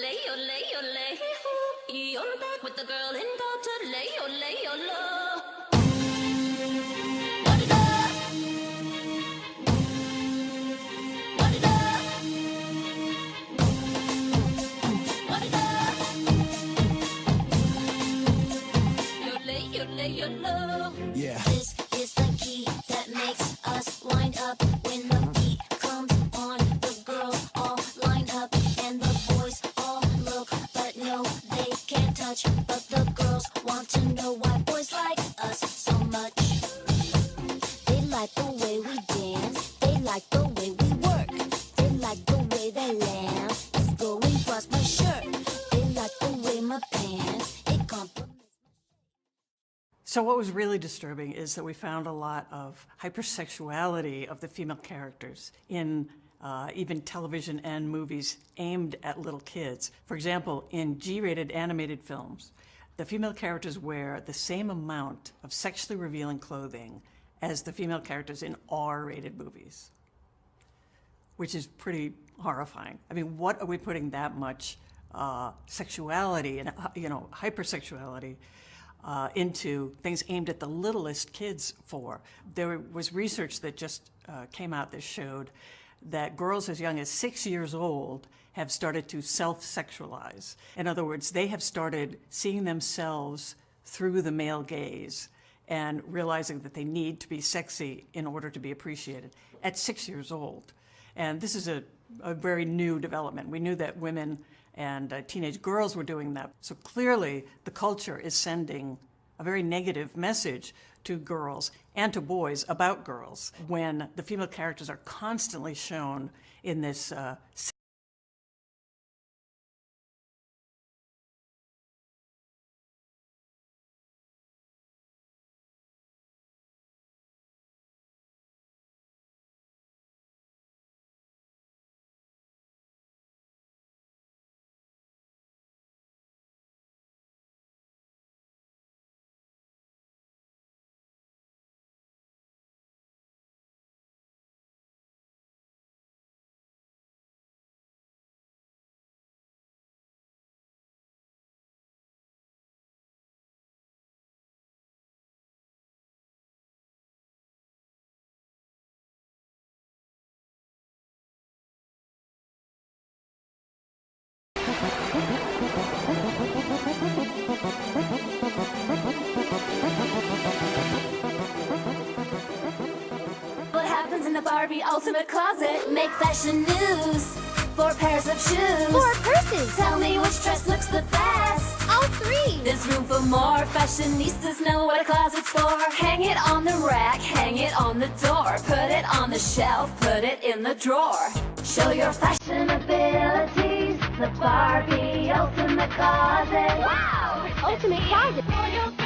lay, you're back with the girl in culture, lay, low. What it up? What it up? What it up? You're low. Yeah. This is the key that makes us wind up when the beat comes on. The girls all line up and the boys all look, but no, they can't touch. But the girls want to know why boys like us so much. They like the way we dance, they like the way we work, they like the way they laugh. It's going across my shirt. They like the way my pants, it compliments. So what was really disturbing is that we found a lot of hypersexuality of the female characters in even television and movies aimed at little kids. For example, in G-rated animated films, the female characters wear the same amount of sexually revealing clothing as the female characters in R-rated movies, which is pretty horrifying. I mean, what are we putting that much sexuality and hypersexuality into things aimed at the littlest kids for? There was research that just came out that showed that girls as young as 6 years old have started to self-sexualize. In other words, they have started seeing themselves through the male gaze and realizing that they need to be sexy in order to be appreciated at 6 years old. And this is a very new development. We knew that women and teenage girls were doing that. So clearly the culture is sending a very negative message to girls and to boys about girls when the female characters are constantly shown in this What happens in the Barbie Ultimate Closet? Make fashion news. 4 pairs of shoes. 4 purses. Tell me which dress looks the best. All 3. There's room for more. Fashionistas know what a closet's for. Hang it on the rack, hang it on the door. Put it on the shelf, put it in the drawer. Show your fashion abilities. The Barbie Ultimate Closet. Wow! Ultimate closet. For your girl.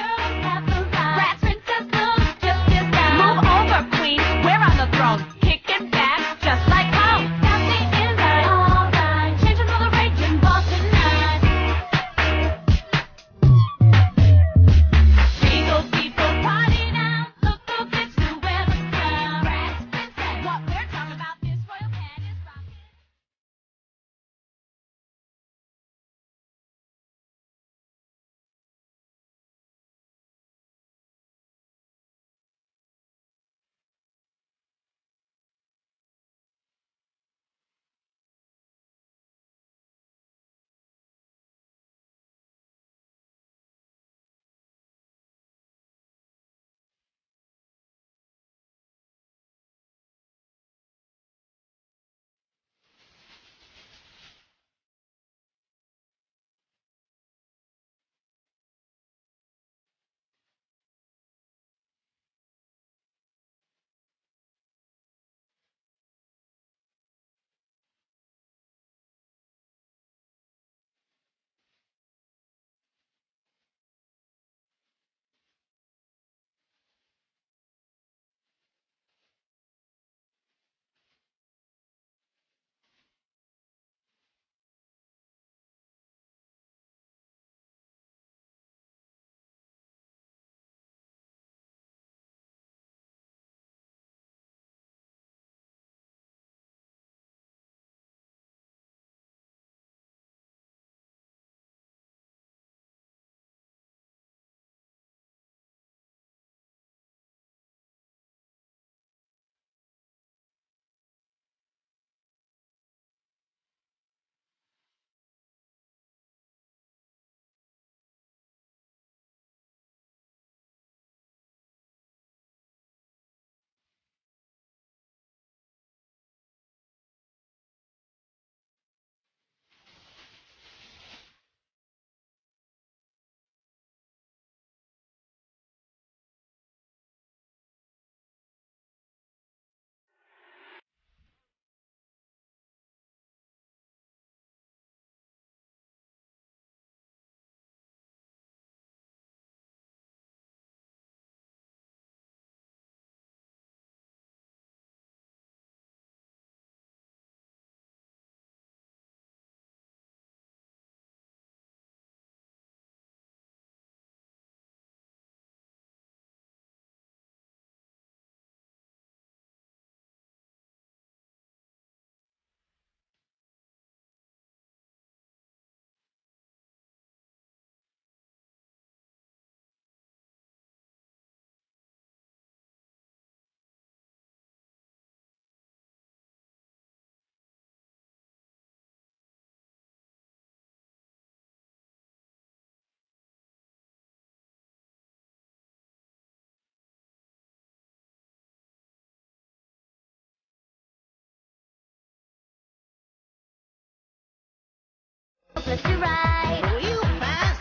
left to right. Real fast.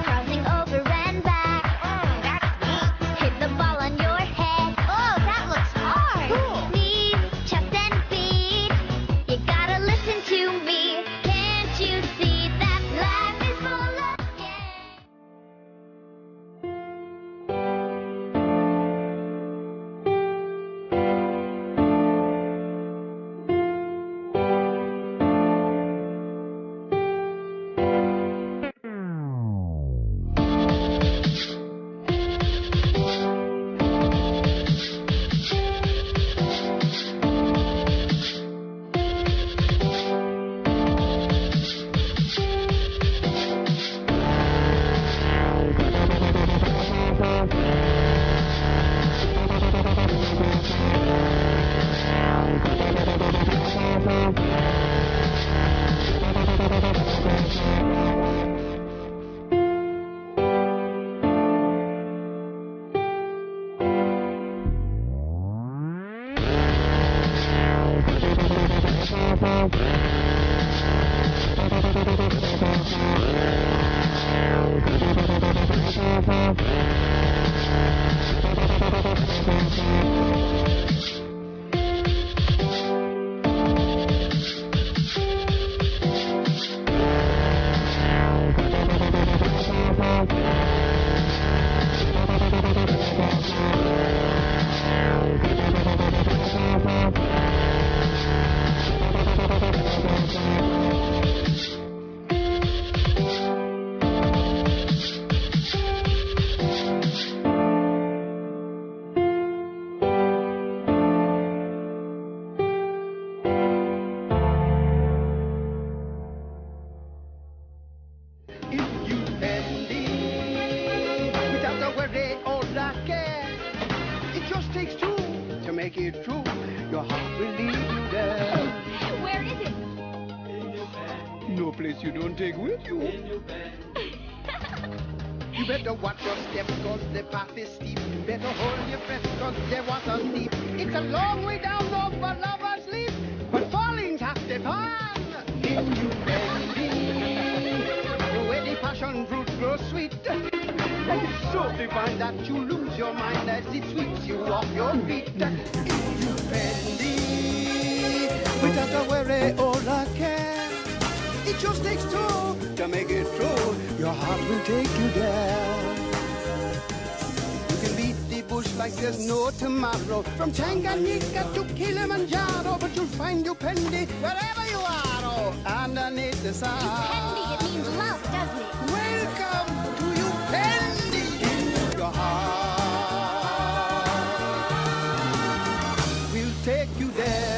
Crossing over and back. Oh, that's neat. Hit the ball on your head. Oh, that looks hard. Cool. Knees, chest, and feet. You gotta listen to me. Can't you see that life is full of games? If you believe without a worry or a care, it just takes two to make it true. Your heart will lead you there. Where is it? No place you don't take with you. You better watch your steps, cause the path is steep. Better hold your breath, cause the water's deep. It's a long way down low for lovers leap, but falling's half the fun. If you believe where the passion fruit grows sweet, and it's so divine that you lose your mind as it sweeps you off your feet. If you believe without a worry or a care, it just takes two to make it true. Your heart will take you there. You can beat the bush like there's no tomorrow, from Tanganyika to Kilimanjaro, but you'll find you pendy wherever you are. Oh, underneath the sun. Pendy, it means love, doesn't it? Welcome to you, pendy in your heart. We'll take you there.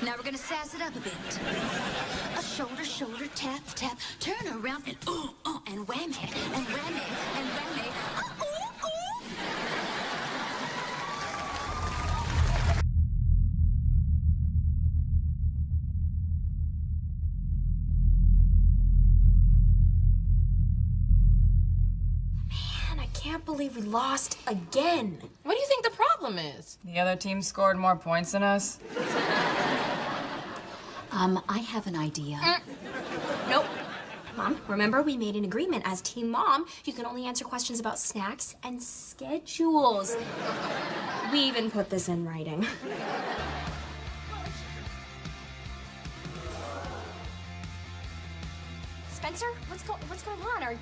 Now we're gonna sass it up a bit. A shoulder, shoulder, tap, tap, turn around and and wham it, and wham it, and wham it. Man, I can't believe we lost again. What do you think the problem is? The other team scored more points than us. I have an idea. Nope. Mom, remember we made an agreement as Team Mom. You can only answer questions about snacks and schedules. We even put this in writing. Spencer, what's going on? Are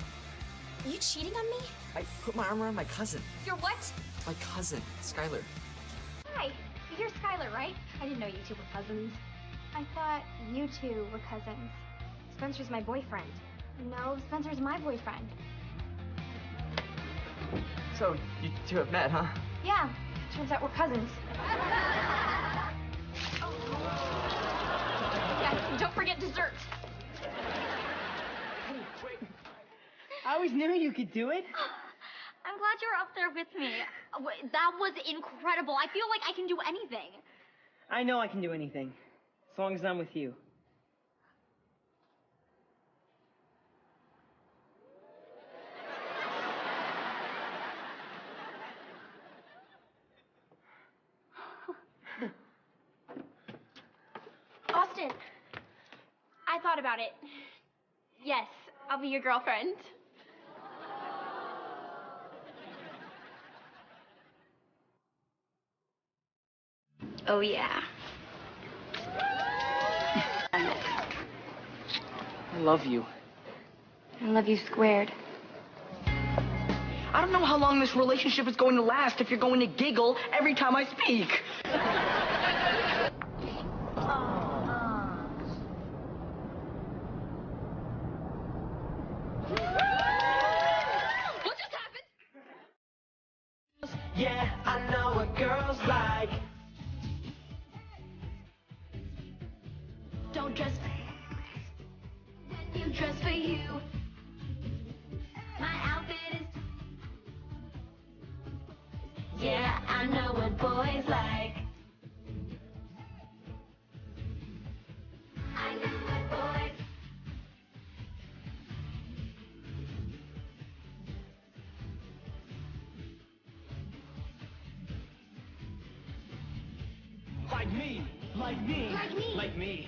you cheating on me? I put my arm around my cousin. You're what? My cousin, Skylar. Hi, you're Skylar, right? I didn't know you two were cousins. I thought you two were cousins. Spencer's my boyfriend. No, Spencer's my boyfriend. So, you two have met, huh? Yeah, turns out we're cousins. Yeah, don't forget dessert. I always knew you could do it. I'm glad you're up there with me. That was incredible. I feel like I can do anything. I know I can do anything, as long as I'm with you. Austin, I thought about it. Yes, I'll be your girlfriend. Oh, yeah. I love you. I love you squared. I don't know how long this relationship is going to last if you're going to giggle every time I speak. What just happened? Yeah, I know what girls like. Don't dress when you dress for you. My outfit is. Yeah, I know what boys like. I know what boys. Like me, like me, Like me. like me.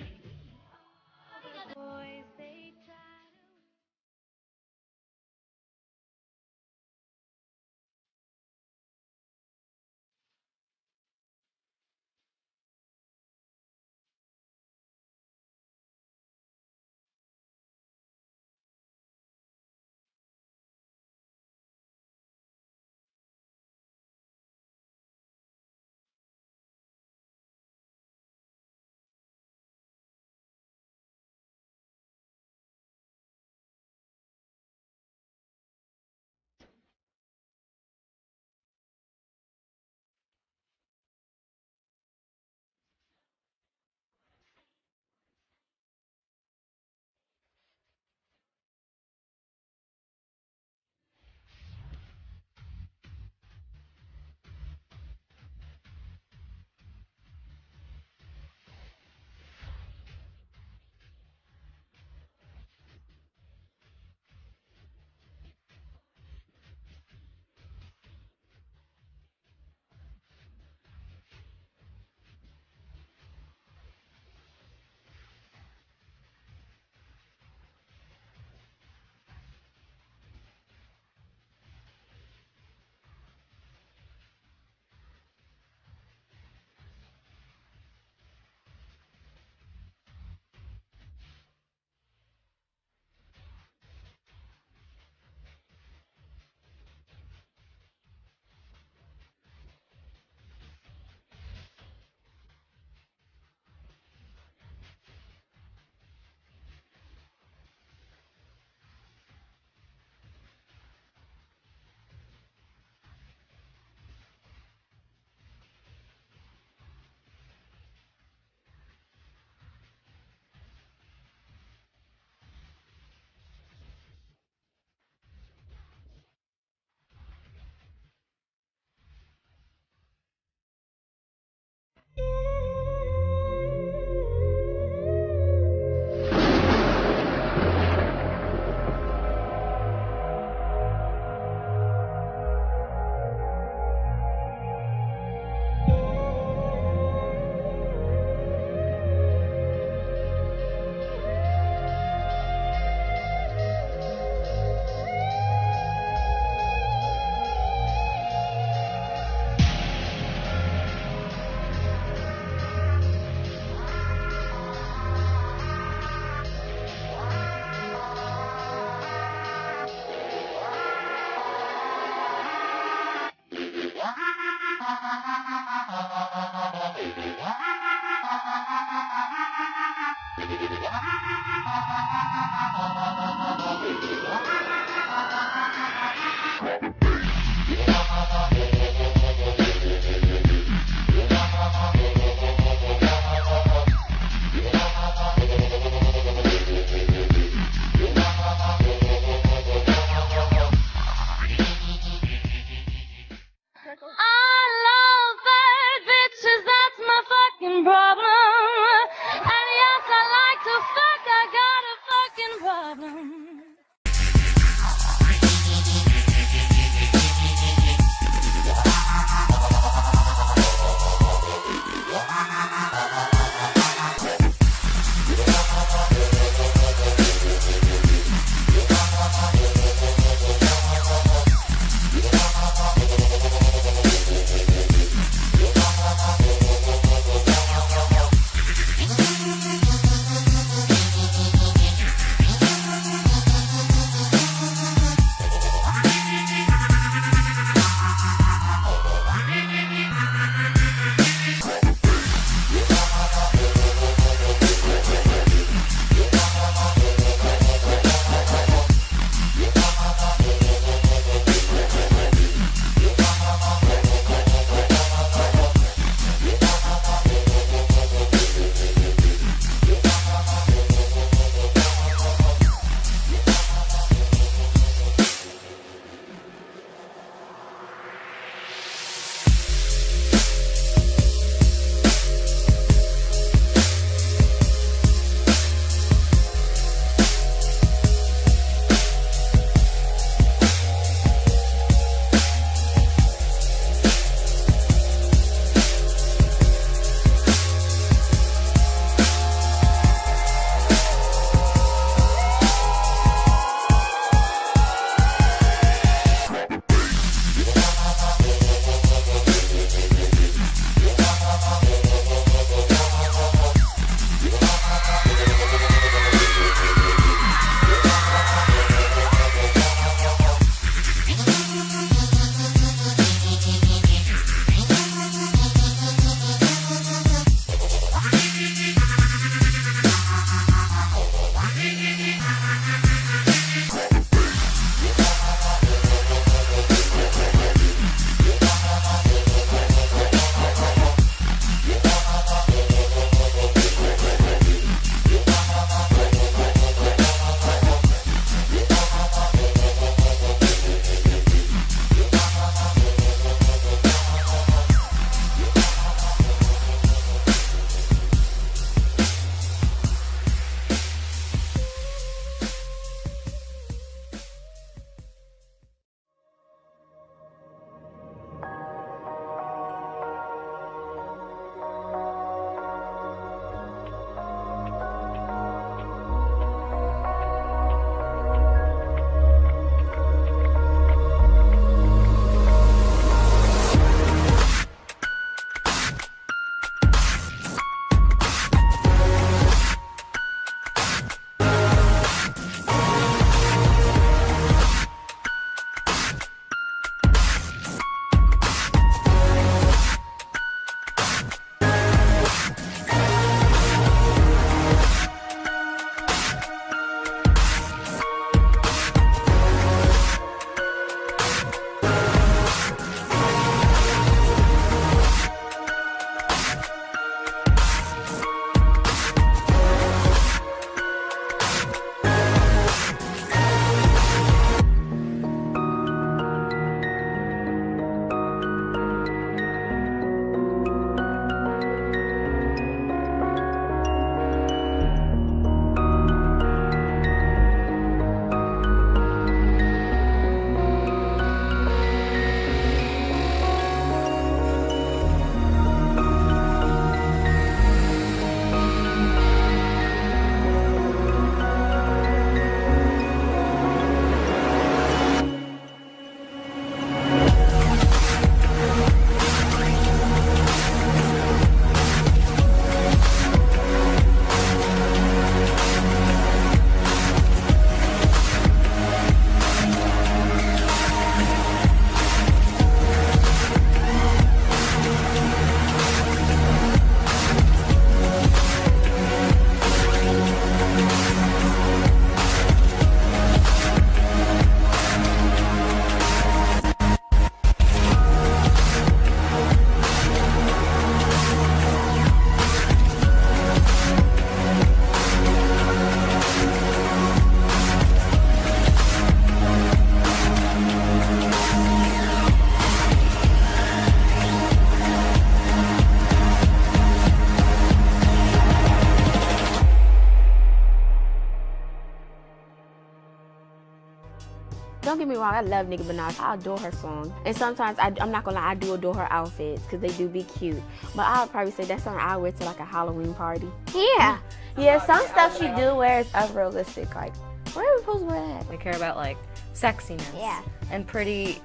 don't get me wrong, I love Nicki Minaj. I adore her songs. And sometimes, I'm not gonna lie, I do adore her outfits because they do be cute. But I would probably say that's something I wear to like a Halloween party. Yeah. Yeah, some stuff she do wear is unrealistic. Like, where are we supposed to wear that? We care about like sexiness. Yeah. And pretty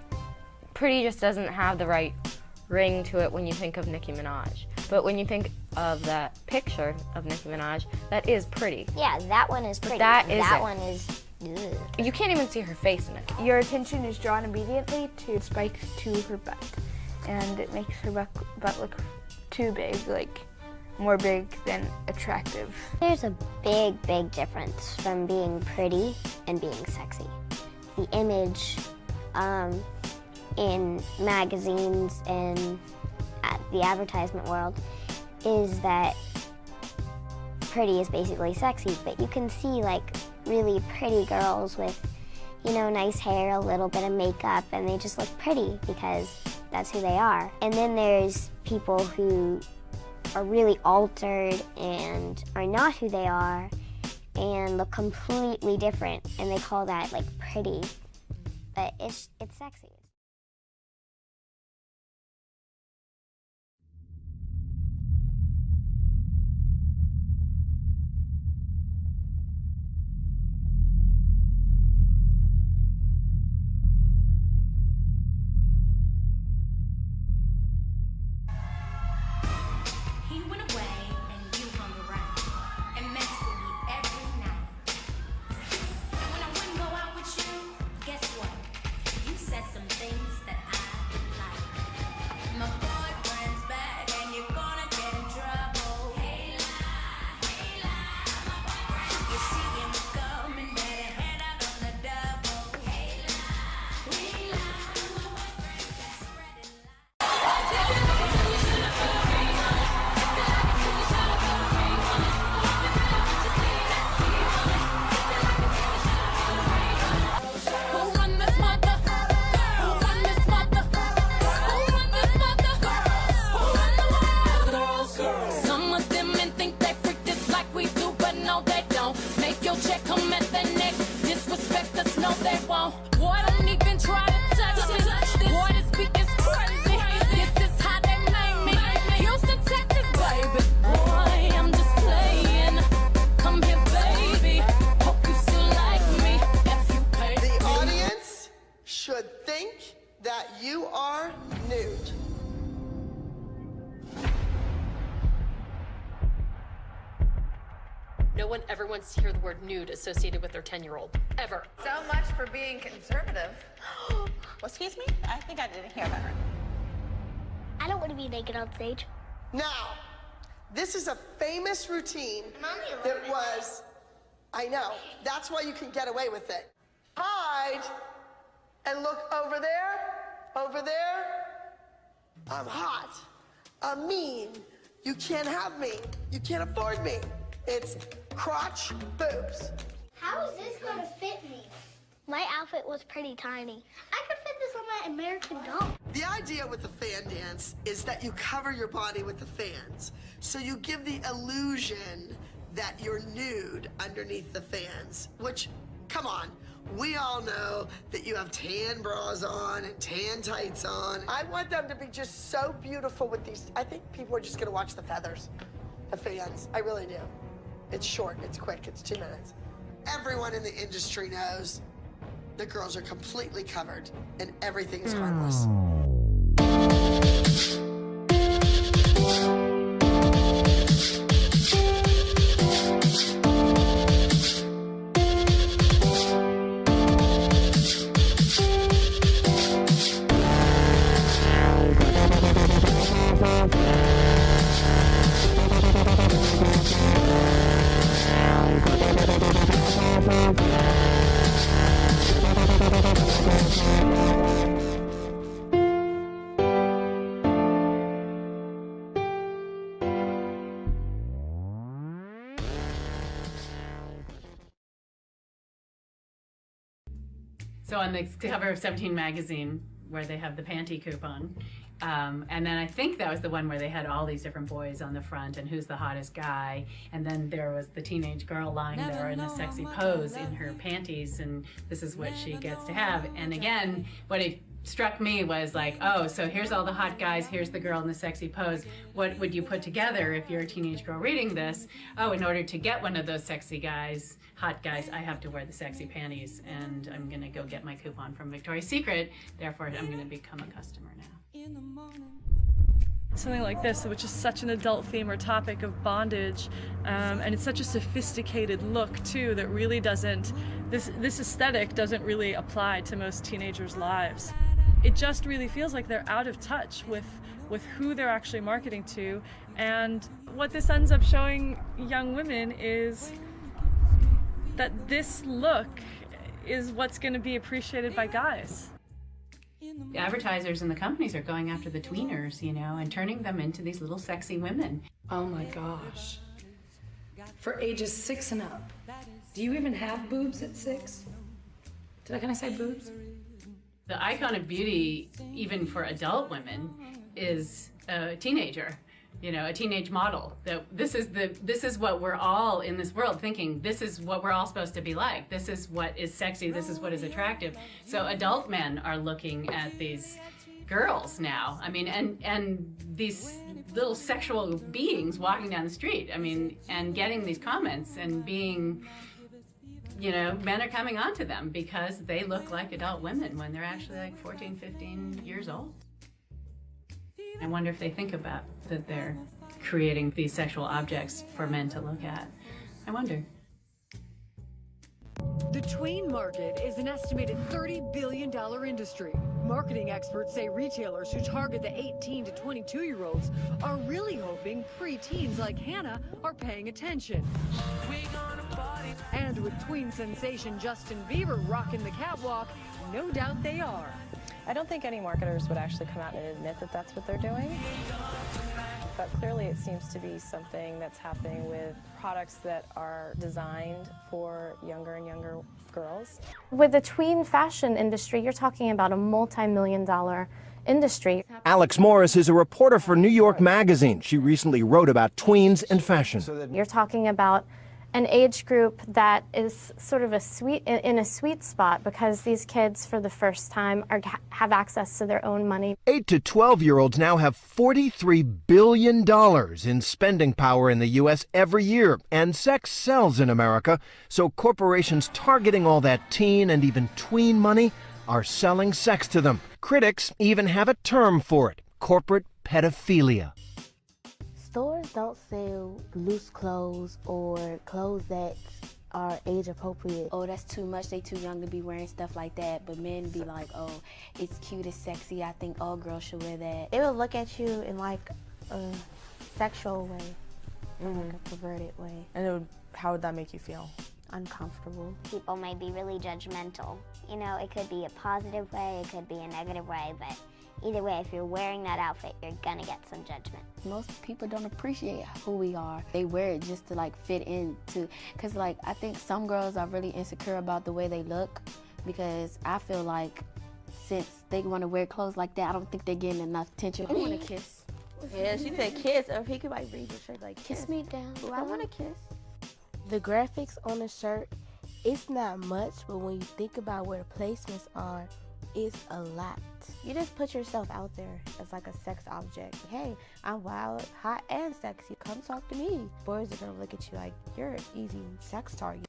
just doesn't have the right ring to it when you think of Nicki Minaj. But when you think of that picture of Nicki Minaj, that is pretty. Yeah, that one is pretty. That isn't. That one is... Ugh. You can't even see her face in it. Your attention is drawn immediately to spikes to her butt. And it makes her butt look too big, like more big than attractive. There's a big, big difference from being pretty and being sexy. The image in magazines and at the advertisement world is that pretty is basically sexy, but you can see like really pretty girls with, you know, nice hair, a little bit of makeup, and they just look pretty because that's who they are. And then there's people who are really altered and are not who they are and look completely different, and they call that like pretty, but it's sexy. He went away and you hung around and messed with me every night. And when I wouldn't go out with you, guess what? You said some things that I didn't like. My boyfriend's back and you're gonna get in trouble. Hey lie, my boyfriend. You see him coming, better head out on the double. Hey lie, my boyfriend that's spreading Some of them men think they freak this like we do, but no they don't. Make your check come at their neck. Disrespect us, no they won't. Boy, don't even try to touch me. Boy, this beat is crazy. This is how they make me. Houston, Texas, baby. Boy, I'm just playing. Come here, baby. Hope you still like me. If you pay me. The audience should think that you are nude. No one ever wants to hear the word nude associated with their 10-year-old. Ever. So much for being conservative. Well, excuse me? I think I didn't hear that right. I don't want to be naked on stage. Now, this is a famous routine that was, I know, that's why you can get away with it. Hide and look over there. I'm hot, I'm mean, you can't have me, you can't afford me. It's crotch, boobs. How is this going to fit me? My outfit was pretty tiny. I could fit this on my American Doll. The idea with the fan dance is that you cover your body with the fans. So you give the illusion that you're nude underneath the fans, which, come on, we all know that you have tan bras on and tan tights on. I want them to be just so beautiful with these. I think people are just gonna watch the feathers, the fans. I really do. It's short, it's quick, it's 2 minutes. Everyone in the industry knows the girls are completely covered and everything is harmless. So on the cover of 17 magazine, where they have the panty coupon, And then I think that was the one where they had all these different boys on the front and who's the hottest guy. And then there was the teenage girl lying there in a sexy pose in her panties, and this is what she gets to have. And again, what it struck me was like, oh, so here's all the hot guys, here's the girl in the sexy pose. What would you put together if you're a teenage girl reading this? Oh, in order to get one of those sexy guys, hot guys, I have to wear the sexy panties, and I'm gonna go get my coupon from Victoria's Secret, therefore I'm gonna become a customer now. Something like this, which is such an adult theme or topic of bondage, and it's such a sophisticated look too that really doesn't, this aesthetic doesn't really apply to most teenagers' lives. It just really feels like they're out of touch with who they're actually marketing to, and what this ends up showing young women is that this look is what's going to be appreciated by guys. The advertisers and the companies are going after the tweeners, you know, and turning them into these little sexy women. Oh my gosh. For ages 6 and up. Do you even have boobs at 6? Can I say boobs? The icon of beauty, even for adult women, is a teenager. You know, a teenage model. That this is what we're all in this world thinking. This is what we're all supposed to be like. This is what is sexy. This is what is attractive. So adult men are looking at these girls now. I mean, and these little sexual beings walking down the street. I mean, and getting these comments and being, you know, men are coming onto them because they look like adult women when they're actually like 14, 15 years old. I wonder if they think about that they're creating these sexual objects for men to look at. I wonder. The tween market is an estimated $30 billion industry. Marketing experts say retailers who target the 18 to 22-year-olds are really hoping preteens like Hannah are paying attention. And with tween sensation Justin Bieber rocking the catwalk, no doubt they are. I don't think any marketers would actually come out and admit that that's what they're doing. But clearly it seems to be something that's happening with products that are designed for younger and younger girls. With the tween fashion industry, you're talking about a multi-million-dollar industry. Alex Morris is a reporter for New York Magazine. She recently wrote about tweens and fashion. You're talking about an age group that is sort of in a sweet spot because these kids, for the first time, have access to their own money. 8 to 12-year-olds now have $43 billion in spending power in the U.S. every year, and sex sells in America, so corporations targeting all that teen and even tween money are selling sex to them. Critics even have a term for it: corporate pedophilia. Stores don't sell loose clothes or clothes that are age appropriate. Oh, that's too much, they too young to be wearing stuff like that. But men be like, oh, it's cute, it's sexy, I think all girls should wear that. They will look at you in like a sexual way, like a perverted way. And how would that make you feel? Uncomfortable. People might be really judgmental. You know, it could be a positive way, it could be a negative way, but either way, if you're wearing that outfit, you're gonna get some judgment. Most people don't appreciate who we are. They wear it just to like fit into, cause like I think some girls are really insecure about the way they look, because I feel like since they wanna wear clothes like that, I don't think they're getting enough attention. I wanna kiss. Yeah, she said kiss, or he could like read your shirt like kiss me down. Ooh, I wanna kiss. The graphics on the shirt, it's not much, but when you think about where the placements are, it's a lot. You just put yourself out there as like a sex object. Hey, I'm wild, hot, and sexy. Come talk to me. Boys are gonna look at you like you're an easy sex target.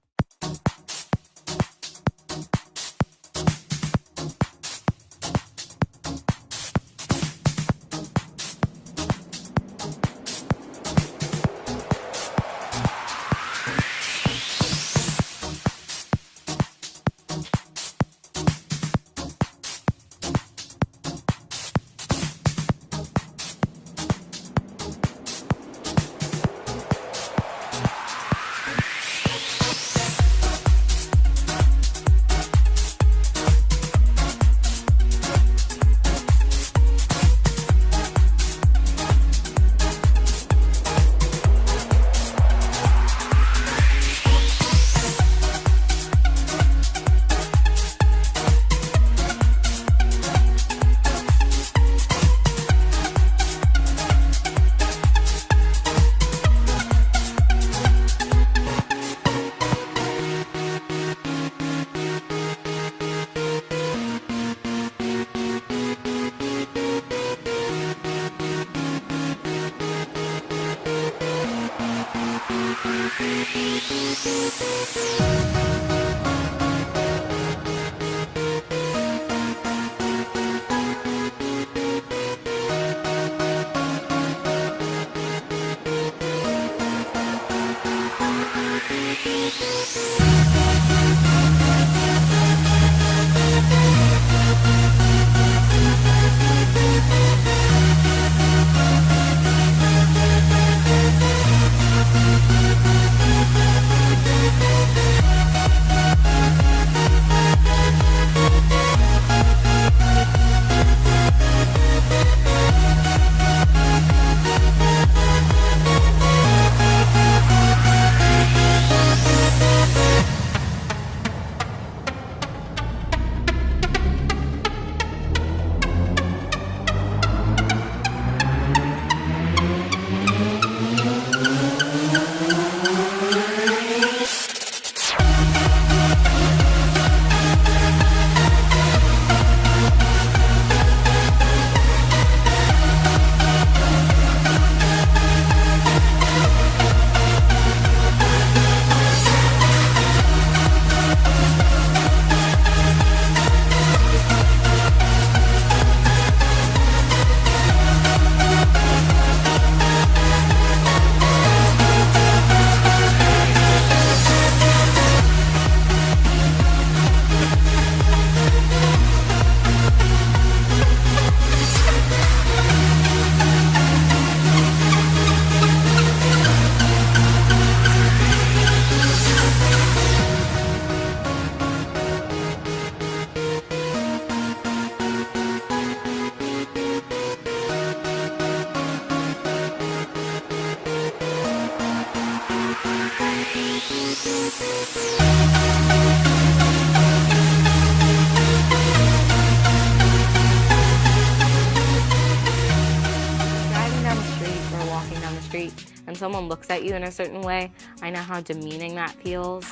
and someone looks at you in a certain way, I know how demeaning that feels.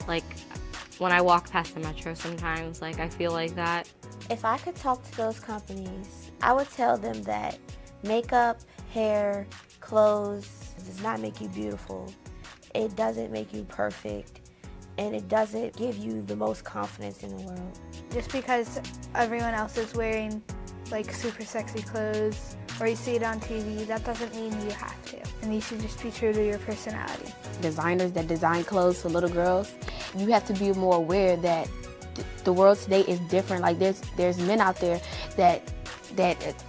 Like, when I walk past the metro sometimes, like, I feel like that. If I could talk to those companies, I would tell them that makeup, hair, clothes does not make you beautiful. It doesn't make you perfect, and it doesn't give you the most confidence in the world. Just because everyone else is wearing like super sexy clothes or you see it on TV, that doesn't mean you have to. And you should just be true to your personality. Designers that design clothes for little girls, you have to be more aware that the world today is different. Like there's men out there that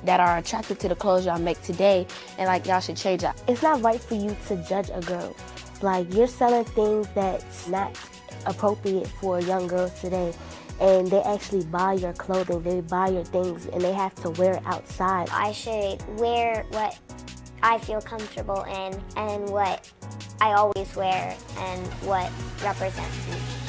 are attracted to the clothes y'all make today, and like y'all should change that. It's not right for you to judge a girl. Like, you're selling things that's not appropriate for young girls today, and they actually buy your clothing, they buy your things, and they have to wear it outside. I should wear what I feel comfortable in and what I always wear and what represents me.